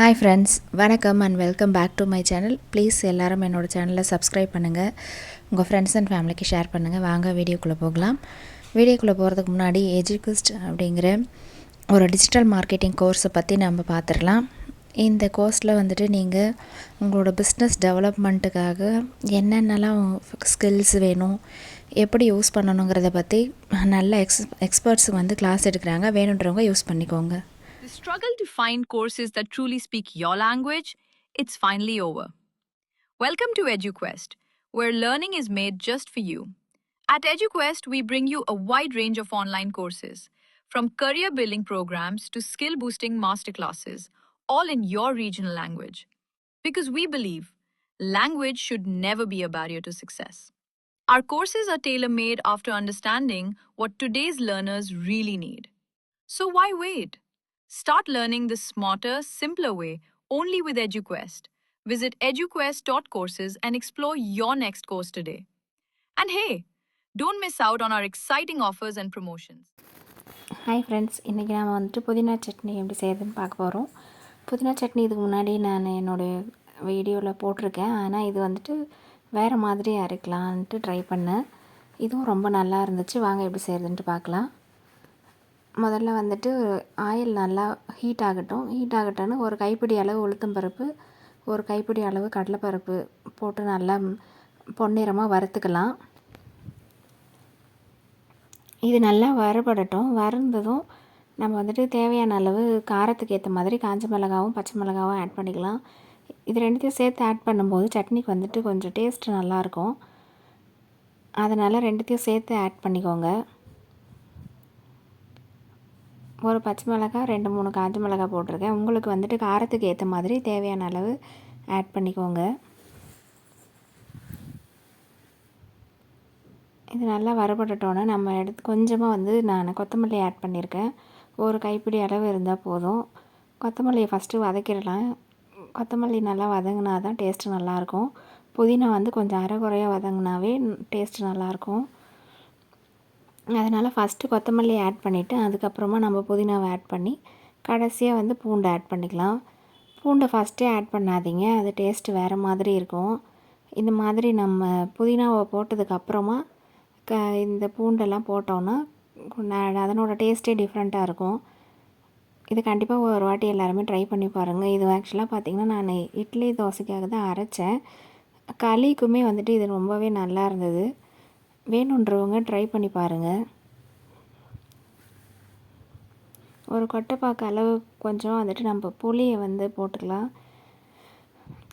Hi friends, வணக்கம் and welcome back to my channel. Please எல்லாரும் என்னோடய சேனலை சப்ஸ்கிரைப் பண்ணுங்கள், உங்கள் ஃப்ரெண்ட்ஸ் அண்ட் ஃபேமிலிக்கு ஷேர் பண்ணுங்கள். வாங்க வீடியோக்குள்ளே போகலாம். வீடியோக்குள்ளே போகிறதுக்கு முன்னாடி எஜுக்விஸ்ட் அப்படிங்கிற ஒரு டிஜிட்டல் மார்க்கெட்டிங் கோர்ஸை பற்றி நம்ம பார்த்துடலாம். இந்த கோர்ஸில் வந்துட்டு நீங்கள் உங்களோட பிஸ்னஸ் டெவலப்மெண்ட்டுக்காக என்னென்னலாம் ஸ்கில்ஸ் வேணும், எப்படி யூஸ் பண்ணணுங்கிறத பற்றி நல்ல எக்ஸ்பர்ட்ஸ் வந்து கிளாஸ் எடுக்கிறாங்க. வேணுன்றவங்க யூஸ் பண்ணிக்கோங்க. The struggle to find courses that truly speak your language, it's finally over. Welcome to EduQuest, where learning is made just for you. At EduQuest, we bring you a wide range of online courses, from career building programs to skill boosting masterclasses, all in your regional language. Because we believe language should never be a barrier to success. Our courses are tailor made after understanding what today's learners really need. So why wait? Start learning the smarter, simpler way only with EduQuest. Visit eduquest.courses and explore your next course today. And hey, don't miss out on our exciting offers and promotions. Hi friends, இன்றைக்கி நாம் வந்துட்டு புதினா சட்னி எப்படி செய்யுதுன்னு பார்க்க போகிறோம். புதினா சட்னி இதுக்கு முன்னாடி நான் என்னுடைய வீடியோவில் போட்டிருக்கேன். ஆனால் இது வந்துட்டு வேறு மாதிரி அரைக்கலான்ட்டு ட்ரை பண்ணேன். இதுவும் ரொம்ப நல்லா இருந்துச்சு. வாங்க எப்படி செய்கிறதுன்ட்டு பார்க்கலாம். முதல்ல வந்துட்டு ஆயில் நல்லா ஹீட் ஆகட்டும்னு ஒரு கைப்பிடி அளவு உளுத்தம்பருப்பு, ஒரு கைப்பிடி அளவு கடலைப்பருப்பு போட்டு நல்லா பொன்னிறமாக வறுத்துக்கலாம். இது நல்லா வறுந்ததும் நம்ம வந்துட்டு தேவையான அளவு காரத்துக்கு ஏற்ற மாதிரி காஞ்ச மிளகாவும் பச்சை மிளகாவும் ஆட் பண்ணிக்கலாம். இது ரெண்டுத்தையும் சேர்த்து ஆட் பண்ணும்போது சட்னிக்கு வந்துட்டு கொஞ்சம் டேஸ்ட்டு நல்லாயிருக்கும். அதனால் ரெண்டுத்தையும் சேர்த்து ஆட் பண்ணிக்கோங்க. ஒரு பச்சை மிளகாய், 2-3 காஞ்ச மிளகாய் போட்டிருக்கேன். உங்களுக்கு வந்துட்டு காரத்துக்கு ஏற்ற மாதிரி தேவையான அளவு ஆட் பண்ணிக்கோங்க. இது நல்லா வறுபடட்டோன்னே நம்ம எடுத்து கொஞ்சமாக வந்து நான் கொத்தமல்லி ஆட் பண்ணியிருக்கேன். ஒரு கைப்பிடி அளவு இருந்தால் போதும். கொத்தமல்லியை ஃபஸ்ட்டு வதக்கிடலாம். கொத்தமல்லி நல்லா வதங்கினா தான் டேஸ்ட்டு நல்லாயிருக்கும். புதினா வந்து கொஞ்சம் அரைகுறையாக வதங்கினாவே டேஸ்ட்டு நல்லாயிருக்கும். அதனால் ஃபஸ்ட்டு கொத்தமல்லி ஆட் பண்ணிவிட்டு அதுக்கப்புறமா நம்ம புதினாவை ஆட் பண்ணி கடைசியாக வந்து பூண்டு ஆட் பண்ணிக்கலாம். பூண்டை ஃபஸ்ட்டே ஆட் பண்ணாதீங்க, அது டேஸ்ட்டு வேறு மாதிரி இருக்கும். இந்த மாதிரி நம்ம புதினாவை போட்டதுக்கப்புறமா இந்த பூண்டெல்லாம் போட்டோன்னா அதனோட டேஸ்ட்டே டிஃப்ரெண்ட்டாக இருக்கும். இது கண்டிப்பாக ஒரு வாட்டி எல்லாருமே ட்ரை பண்ணி பாருங்கள். இது ஆக்சுவலாக பார்த்திங்கன்னா நான் இட்லி தோசைக்காக தான் அரைச்சேன். களிக்குமே வந்துட்டு இது ரொம்பவே நல்லா இருந்தது. வேணுன்றவங்க ட்ரை பண்ணி பாருங்கள். ஒரு கொட்டைப்பாக்கு அளவு கொஞ்சம் வந்துட்டு நம்ம புளியை வந்து போட்டுக்கலாம்.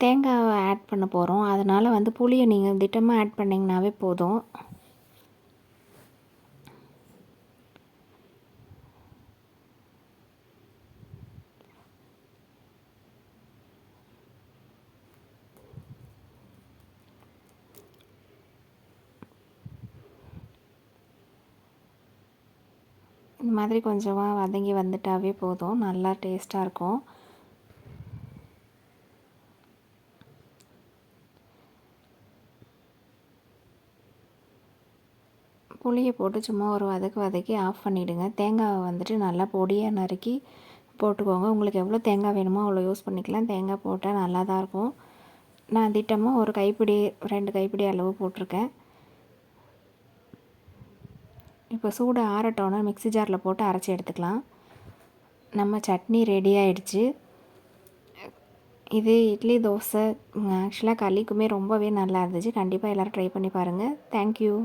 தேங்காவை ஆட் பண்ண போகிறோம், அதனால் வந்து புளியை நீங்கள் திட்டமாக ஆட் பண்ணிங்கனாவே போதும். இந்த மாதிரி கொஞ்சமாக வதங்கி வந்துட்டாவே போதும், நல்லா டேஸ்ட்டாக இருக்கும். புளியை போட்டு சும்மா ஒரு வதக்கி ஆஃப் பண்ணிவிடுங்க. தேங்காவை வந்துட்டு நல்லா பொடியாக நறுக்கி போட்டுக்கோங்க. உங்களுக்கு எவ்வளோ தேங்காய் வேணுமோ அவ்வளோ யூஸ் பண்ணிக்கலாம். தேங்காய் போட்டால் நல்லா தான் இருக்கும். நான் திட்டமாக ஒரு கைப்பிடி 2 கைப்பிடி அளவு போட்டிருக்கேன். இப்போ சூடு ஆறட்டோன்னா மிக்ஸி ஜாரில் போட்டு அரைச்சி எடுத்துக்கலாம். நம்ம சட்னி ரெடி ஆகிடுச்சு. இது இட்லி தோசை ஆக்சுவலாக களிக்குமே ரொம்பவே நல்லா இருந்துச்சு. கண்டிப்பாக எல்லோரும் ட்ரை பண்ணி பாருங்கள். தேங்க்யூ.